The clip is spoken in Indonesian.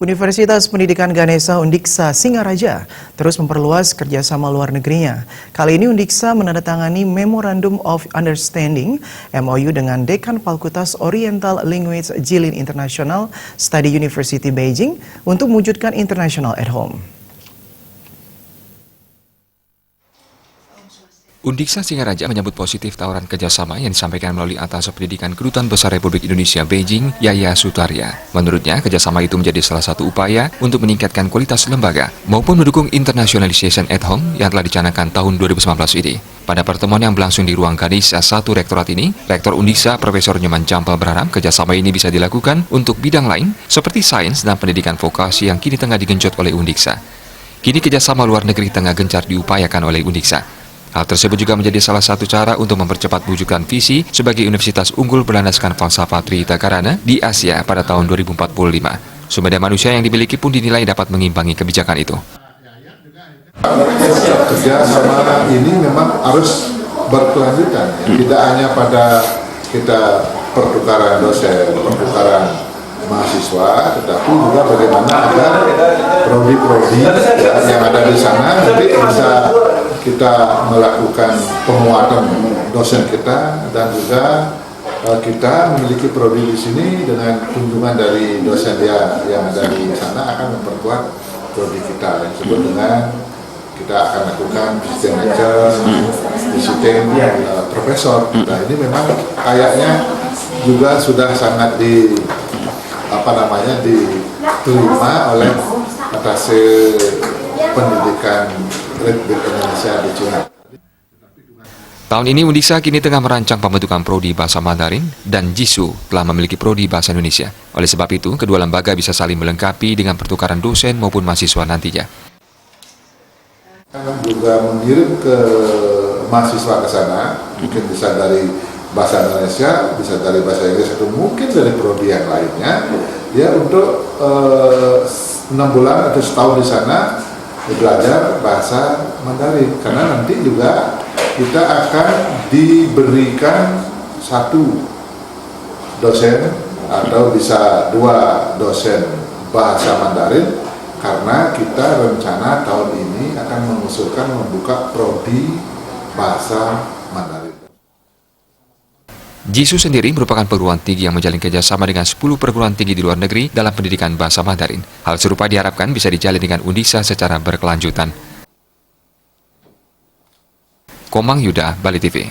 Universitas Pendidikan Ganesha Undiksa Singaraja terus memperluas kerjasama luar negerinya. Kali ini Undiksa menandatangani Memorandum of Understanding (MOU) dengan Dekan Fakultas Oriental Language Jilin International Study University Beijing untuk mewujudkan International at Home. Undiksa Singaraja menyambut positif tawaran kerjasama yang disampaikan melalui Atas Pendidikan Kedutaan Besar Republik Indonesia Beijing, Yaya Sutaria. Menurutnya, kerjasama itu menjadi salah satu upaya untuk meningkatkan kualitas lembaga maupun mendukung internationalization at home yang telah dicanangkan tahun 2019 ini. Pada pertemuan yang berlangsung di ruang Ganesha 1 Rektorat ini, Rektor Undiksa Profesor Nyoman Jampel berharap kerjasama ini bisa dilakukan untuk bidang lain seperti sains dan pendidikan vokasi yang kini tengah digenjot oleh Undiksa. Kini kerjasama luar negeri tengah gencar diupayakan oleh Undiksa. Hal tersebut juga menjadi salah satu cara untuk mempercepat wujudkan visi sebagai universitas unggul berlandaskan falsafah Trihita Karana di Asia pada tahun 2045. Sumber daya manusia yang dimiliki pun dinilai dapat mengimbangi kebijakan itu. Kerja sama ini memang harus berkelanjutan, tidak hanya pada kita pertukaran dosen, pertukaran mahasiswa, tetapi juga bagaimana agar prodi-prodi yang ada di sana nanti bisa kita melakukan penguatan dosen kita, dan juga kita memiliki prodi di sini dengan kunjungan dari dosen yang ada di sana akan memperkuat prodi kita yang disebut dengan kita akan lakukan visiting lecture, visiting profesor. Nah, ini memang kayaknya juga sudah sangat diterima oleh atas pendidikan Republik Indonesia di China. Tahun ini Undiksa kini tengah merancang pembentukan prodi bahasa Mandarin dan JISU telah memiliki prodi bahasa Indonesia. Oleh sebab itu, kedua lembaga bisa saling melengkapi dengan pertukaran dosen maupun mahasiswa nantinya. Juga mengirim ke mahasiswa ke sana, mungkin bisa dari bahasa Indonesia, bisa dari bahasa Inggris, atau mungkin dari prodi yang lainnya, ya untuk 6 bulan atau setahun di sana belajar bahasa Mandarin, karena nanti juga kita akan diberikan 1 dosen atau bisa 2 dosen bahasa Mandarin, karena kita rencana tahun ini akan mengusulkan membuka prodi bahasa Mandarin. JISU sendiri merupakan perguruan tinggi yang menjalin kerjasama dengan 10 perguruan tinggi di luar negeri dalam pendidikan bahasa Mandarin. Hal serupa diharapkan bisa dijalin dengan Undiksa secara berkelanjutan. Komang Yuda, Bali TV.